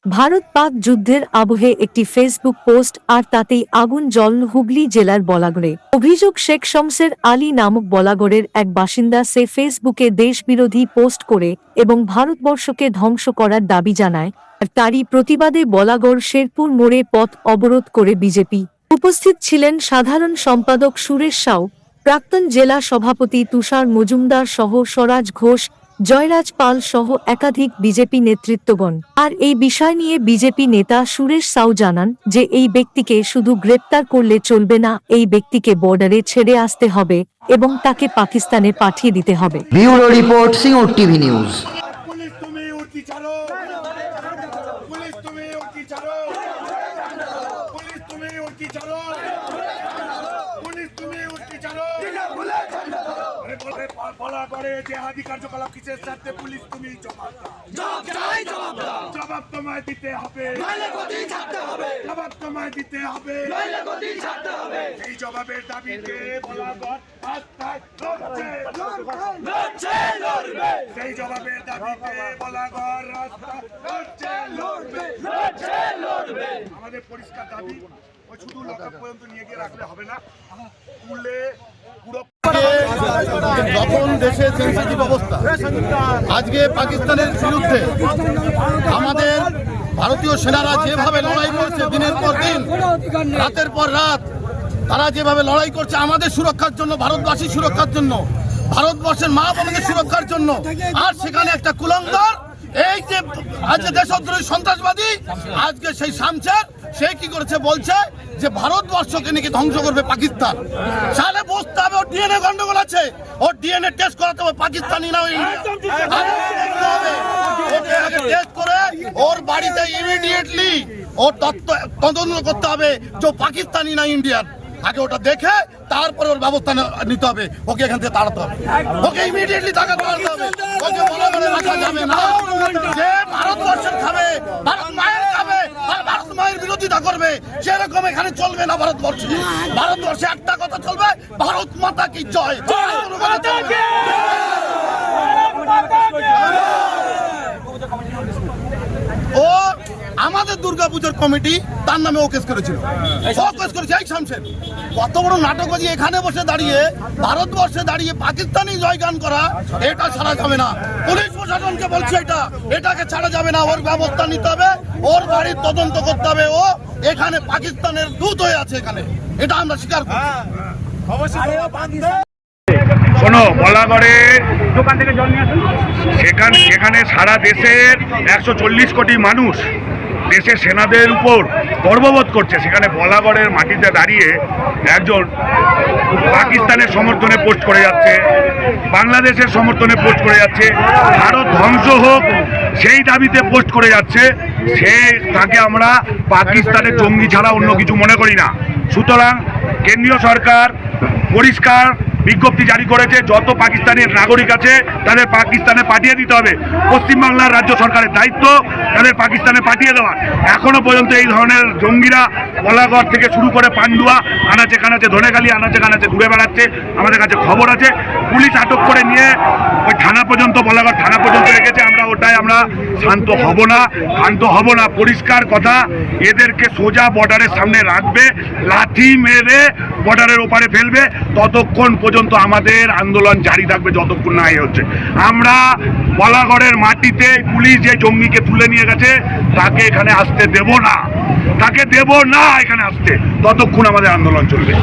ভারত পাক যুদ্ধের আবহে একটি ফেসবুক পোস্ট আর তাতেই আগুন জ্বলল হুগলি জেলার বলাগড়ে। অভিযোগ শেখ শমসের আলী নামক বলাগড়ের এক বাসিন্দা সে ফেসবুকে দেশবিরোধী পোস্ট করে এবং ভারতবর্ষকে ধ্বংস করার দাবি জানায়। আর তারই প্রতিবাদে বলাগড় শেরপুর মোড়ে পথ অবরোধ করে বিজেপি। উপস্থিত ছিলেন সাধারণ সম্পাদক সুরেশ সাউ, প্রাক্তন জেলা সভাপতি তুষার মজুমদার সহ স্বরাজ ঘোষ, জয়রাজ পাল সহ একাধিক বিজেপি নেতৃত্বগণ। আর এই বিষয় নিয়ে বিজেপি নেতা সুরেশ সাউ জানান যে এই ব্যক্তিকে শুধু গ্রেপ্তার করলে চলবে না, এই ব্যক্তিকে বর্ডারে ছেড়ে আসতে হবে এবং তাকে পাকিস্তানে পাঠিয়ে দিতে হবে। Bureau report, Singur TV news. বলা করে জেহাদি কার্যকলাপ কিসের সাথে পুলিশ তুমি জবাব তোমায় দিতে হবে, জবাব তোমায় দিতে হবে। এই জবাবের দাবিতে বলাগড় রাস্তায় লড়ছে, সেই জবাবের দাবিতে বলাগড় রাস্তায় লড়ছে। আমাদের পরিষ্কার দাবি, ওই শুধু লকআপ পর্যন্ত নিয়ে গিয়ে রাখলে হবে না, তুলে পুরো যখন দেশে সেন্সিটিভ অবস্থা, আজকে পাকিস্তানের বিরুদ্ধে আমাদের ভারতীয় সেনারা যেভাবে লড়াই করছে, দিনের পর দিন, রাতের পর রাত, তারা যেভাবে লড়াই করছে আমাদের সুরক্ষার জন্য, ভারতবাসীর সুরক্ষার জন্য, ভারতবর্ষের মা বোনদের সুরক্ষার জন্য, আর সেখানে একটা কুলঙ্গার এই যে আজকে দেশদ্রোহী সন্ত্রাসবাদী, আজকে সেই শামসের সে কি করেছে, বলছে যে ভারতবর্ষকে নাকি ধ্বংস করবে পাকিস্তান। সালে বসতে হবে, ওর ডিএনএ গন্ডগোল আছে, ওর ডিএনএ টেস্ট করাতে হবে, পাকিস্তানি না টেস্ট করে ওর বাড়িতে ইমিডিয়েটলি ওর তদন্ত করতে হবে যে পাকিস্তানি না ইন্ডিয়ান। আগে ওটা দেখে তারপরে ওর ব্যবস্থা নিতে হবে, ওকে এখান থেকে তাড়াতে হবে, ওকে ইমিডিয়েটলি তাড়াতে হবে। ওকে বলা করে রাখা যাবে না যে ভারতবর্ষের খাবে, ভারত মায়ের খাবে আর ভারত মায়ের বিরোধিতা করবে, সেরকম এখানে চলবে না। ভারতবর্ষে একটা কথা চলবে, ভারত মাতা কি জয়। ও আমাদের দুর্গাপুজোর কমিটি তার নামে ও কেস করেছিল, এই শামসের কত বড় নাটকবাজি। এখানে বসে দাঁড়িয়ে ভারতবর্ষে দাঁড়িয়ে পাকিস্তানি জয়গান করা, এটা ছাড়া যাবে না। পুলিশ প্রশাসনকে বলছে এটাকে ছাড়া যাবে না, ওর ব্যবস্থা নিতে হবে, ওর বাড়ির তদন্ত করতে হবে। ও এখানে পাকিস্তানের দূত হয়ে আছে এখানে, এটা আমরা স্বীকার করি। শোনো, বলাগড়ে সেখানে সারা দেশের 140 কোটি মানুষ দেশের সেনাদের উপর গর্ববোধ করছে। সেখানে বলাগড়ের মাটিতে দাঁড়িয়ে একজন পাকিস্তানের সমর্থনে পোস্ট করে যাচ্ছে, বাংলাদেশের সমর্থনে পোস্ট করে যাচ্ছে, ভারত ধ্বংস হোক সেই দাবিতে পোস্ট করে যাচ্ছে। তাকে আমরা পাকিস্তানের জঙ্গি ছাড়া অন্য কিছু মনে করি না। সুতরাং কেন্দ্রীয় সরকার পরিষ্কার বিজ্ঞপ্তি জারি করেছে, যত পাকিস্তানের নাগরিক আছে তাদের পাকিস্তানে পাঠিয়ে দিতে হবে। পশ্চিমবাংলার রাজ্য সরকারের দায়িত্ব তাদের পাকিস্তানে পাঠিয়ে দেওয়া। এখনো পর্যন্ত এই ধরনের জঙ্গিরা বলাগড় থেকে শুরু করে পান্ডুয়া, আনাচে কানাচে ধনেখালি, আনাচে কানাচে ঘুরে বেড়াচ্ছে। আমাদের কাছে খবর আছে, পুলিশ আটক করে নিয়ে ওই থানা পর্যন্ত, বলাগড় থানা পর্যন্ত রেখেছে। আমরা শান্ত হব না, পরিষ্কার কথা। এদেরকে সোজা বর্ডারের সামনে রাখবে, লাঠি মেরে বর্ডারের ওপারে ফেলবে, ততক্ষণ পর্যন্ত আমাদের আন্দোলন জারি থাকবে, যতক্ষণ না হচ্ছে। আমরা বলাগড়ের মাটিতে পুলিশ যে জঙ্গিকে তুলে নিয়ে গেছে তাকে এখানে আসতে দেব না, এখানে আসতে, ততক্ষণ আমাদের আন্দোলন চলবে।